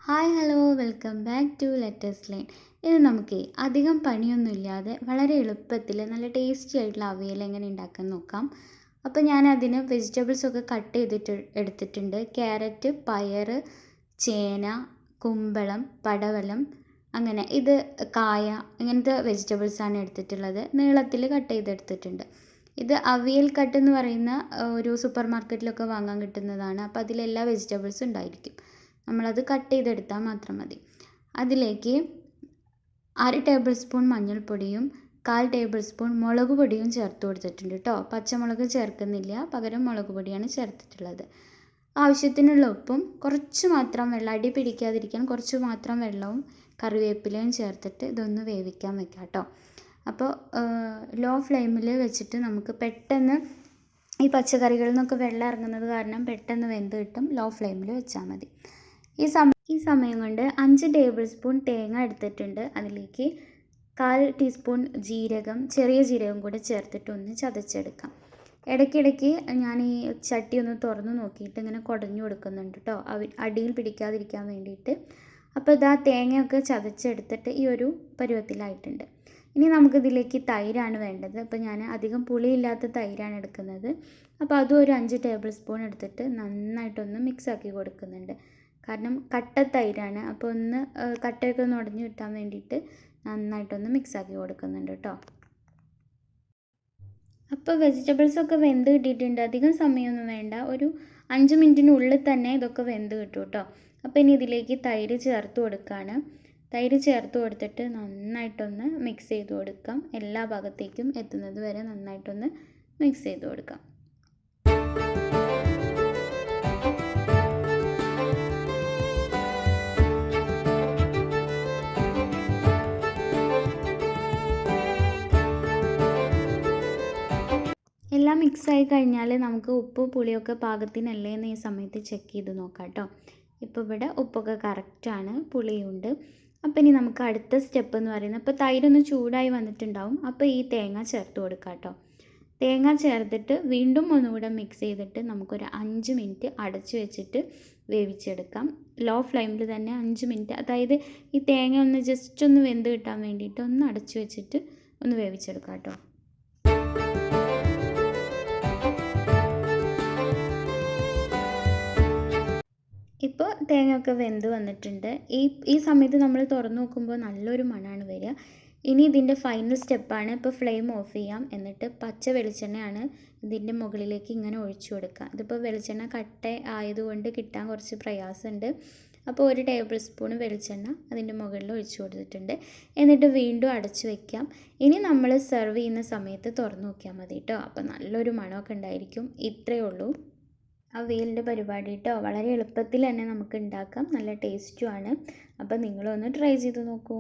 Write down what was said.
Hi hello welcome back to letters line. ഇത് നമുക്ക് അധികം പണിയൊന്നുമില്ലാതെ വളരെ എളുപ്പത്തിൽ നല്ല ടേസ്റ്റി ആയിട്ടുള്ള അവിയൽ എങ്ങനെ ഉണ്ടാക്കാൻ നോക്കാം. അപ്പോൾ ഞാൻ അതിന് വെജിറ്റബിൾസൊക്കെ കട്ട് ചെയ്തിട്ട് എടുത്തിട്ടുണ്ട്. ക്യാരറ്റ്, പയർ, ചേന, കുമ്പളം, പടവലം, അങ്ങനെ ഇത് കായ, ഇങ്ങനത്തെ വെജിറ്റബിൾസാണ് എടുത്തിട്ടുള്ളത്. നീളത്തിൽ കട്ട് ചെയ്തെടുത്തിട്ടുണ്ട്. ഇത് അവിയൽ കട്ട് എന്ന് പറയുന്ന ഒരു സൂപ്പർ മാർക്കറ്റിലൊക്കെ വാങ്ങാൻ കിട്ടുന്നതാണ്. അപ്പോൾ അതിലെല്ലാ വെജിറ്റബിൾസും ഉണ്ടായിരിക്കും. നമ്മളത് കട്ട് ചെയ്തെടുത്താൽ മാത്രം മതി. അതിലേക്ക് 1/2 ടേബിൾ സ്പൂൺ മഞ്ഞൾപ്പൊടിയും 1/4 ടേബിൾ സ്പൂൺ മുളക് പൊടിയും ചേർത്ത് കൊടുത്തിട്ടുണ്ട് കേട്ടോ. പച്ചമുളക് ചേർക്കുന്നില്ല, പകരം മുളക് പൊടിയാണ് ചേർത്തിട്ടുള്ളത്. ആവശ്യത്തിനുള്ള ഉപ്പും കുറച്ച് മാത്രം വെള്ളം, അടി പിടിക്കാതിരിക്കാൻ കുറച്ച് മാത്രം വെള്ളവും കറിവേപ്പിലയും ചേർത്തിട്ട് ഇതൊന്ന് വേവിക്കാൻ വെക്കാം കേട്ടോ. അപ്പോൾ ലോ ഫ്ലെയിമിൽ വെച്ചിട്ട് നമുക്ക് പെട്ടെന്ന് ഈ പച്ചക്കറികളിൽ നിന്നൊക്കെ വെള്ളം ഇറങ്ങുന്നത് കാരണം പെട്ടെന്ന് വെന്ത് കിട്ടും. ലോ ഫ്ലെയിമിൽ വെച്ചാൽ മതി. ഈ സമയം കൊണ്ട് 5 ടേബിൾ സ്പൂൺ തേങ്ങ എടുത്തിട്ടുണ്ട്. അതിലേക്ക് 1/4 ടീസ്പൂൺ ജീരകം, ചെറിയ ജീരകം കൂടെ ചേർത്തിട്ട് ഒന്ന് ചതച്ചെടുക്കാം. ഇടയ്ക്കിടയ്ക്ക് ഞാൻ ഈ ചട്ടി ഒന്ന് തുറന്ന് നോക്കിയിട്ട് ഇങ്ങനെ കുടഞ്ഞു കൊടുക്കുന്നുണ്ട് കേട്ടോ, അടിയിൽ പിടിക്കാതിരിക്കാൻ വേണ്ടിയിട്ട്. അപ്പോൾ ഇതാ തേങ്ങയൊക്കെ ചതച്ചെടുത്തിട്ട് ഈ ഒരു പരുവത്തിലായിട്ടുണ്ട്. ഇനി നമുക്കിതിലേക്ക് തൈരാണ് വേണ്ടത്. അപ്പോൾ ഞാൻ അധികം പുളിയില്ലാത്ത തൈരാണ് എടുക്കുന്നത്. അപ്പോൾ അതും ഒരു 5 ടേബിൾ സ്പൂൺ എടുത്തിട്ട് നന്നായിട്ടൊന്ന് മിക്സാക്കി കൊടുക്കുന്നുണ്ട്. കാരണം കട്ട തൈരാണ്, അപ്പോൾ ഒന്ന് കട്ടയൊക്കെ ഒന്ന് ഉടഞ്ഞു കിട്ടാൻ വേണ്ടിയിട്ട് നന്നായിട്ടൊന്ന് മിക്സാക്കി കൊടുക്കുന്നുണ്ട് കേട്ടോ. അപ്പോൾ വെജിറ്റബിൾസൊക്കെ വെന്ത് കിട്ടിയിട്ടുണ്ട്. അധികം സമയമൊന്നും വേണ്ട, ഒരു 5 മിനിറ്റിനുള്ളിൽ തന്നെ ഇതൊക്കെ വെന്ത് കിട്ടും കേട്ടോ. അപ്പോൾ ഇനി ഇതിലേക്ക് തൈര് ചേർത്ത് കൊടുക്കുകയാണ്. തൈര് ചേർത്ത് കൊടുത്തിട്ട് നന്നായിട്ടൊന്ന് മിക്സ് ചെയ്ത് കൊടുക്കാം. എല്ലാ ഭാഗത്തേക്കും എത്തുന്നത് വരെ നന്നായിട്ടൊന്ന് മിക്സ് ചെയ്ത് കൊടുക്കാം. എല്ലാം മിക്സായി കഴിഞ്ഞാൽ നമുക്ക് ഉപ്പ് പുളിയൊക്കെ പാകത്തിനല്ലേ എന്ന് ഈ സമയത്ത് ചെക്ക് ചെയ്ത് നോക്കാം കേട്ടോ. ഇപ്പോൾ ഇവിടെ ഉപ്പൊക്കെ കറക്റ്റാണ്, പുളിയുണ്ട്. അപ്പോൾ ഇനി നമുക്ക് അടുത്ത സ്റ്റെപ്പ് എന്ന് പറയുന്നത്, അപ്പോൾ തൈരൊന്ന് ചൂടായി വന്നിട്ടുണ്ടാവും. അപ്പോൾ ഈ തേങ്ങ ചേർത്ത് കൊടുക്കാം കേട്ടോ. തേങ്ങ ചേർത്തിട്ട് വീണ്ടും ഒന്നുകൂടെ മിക്സ് ചെയ്തിട്ട് നമുക്കൊരു 5 മിനിറ്റ് അടച്ച് വെച്ചിട്ട് വേവിച്ചെടുക്കാം. ലോ ഫ്ലെയിമിൽ തന്നെ 5 മിനിറ്റ്, അതായത് ഈ തേങ്ങ ഒന്ന് ജസ്റ്റ് ഒന്ന് വെന്ത് കിട്ടാൻ വേണ്ടിയിട്ട് ഒന്ന് അടച്ച് വെച്ചിട്ട് ഒന്ന് വേവിച്ചെടുക്കാം കേട്ടോ. ഇപ്പോൾ തേങ്ങയൊക്കെ വെന്ത് വന്നിട്ടുണ്ട്. ഈ സമയത്ത് നമ്മൾ തുറന്ന് നോക്കുമ്പോൾ നല്ലൊരു മണമാണ് വരിക. ഇനി ഇതിൻ്റെ ഫൈനൽ സ്റ്റെപ്പാണ്. ഇപ്പോൾ ഫ്ലെയിം ഓഫ് ചെയ്യാം. എന്നിട്ട് പച്ച വെളിച്ചെണ്ണയാണ് ഇതിൻ്റെ മുകളിലേക്ക് ഇങ്ങനെ ഒഴിച്ചു കൊടുക്കുക. ഇതിപ്പോൾ വെളിച്ചെണ്ണ കട്ട ആയതുകൊണ്ട് കിട്ടാൻ കുറച്ച് പ്രയാസമുണ്ട്. അപ്പോൾ 1 ടേബിൾ സ്പൂൺ വെളിച്ചെണ്ണ അതിൻ്റെ മുകളിൽ ഒഴിച്ചു കൊടുത്തിട്ടുണ്ട്. എന്നിട്ട് വീണ്ടും അടച്ചു വയ്ക്കാം. ഇനി നമ്മൾ സെർവ് ചെയ്യുന്ന സമയത്ത് തുറന്ന് നോക്കിയാൽ മതി കേട്ടോ. അപ്പോൾ നല്ലൊരു മണമൊക്കെ ഉണ്ടായിരിക്കും. ഇത്രയേ ഉള്ളൂ അവിയലിൻ്റെ പരിപാടി കേട്ടോ. വളരെ എളുപ്പത്തിൽ തന്നെ നമുക്ക് ഉണ്ടാക്കാം, നല്ല ടേസ്റ്റുമാണ്. അപ്പോൾ നിങ്ങളൊന്ന് ട്രൈ ചെയ്ത് നോക്കൂ.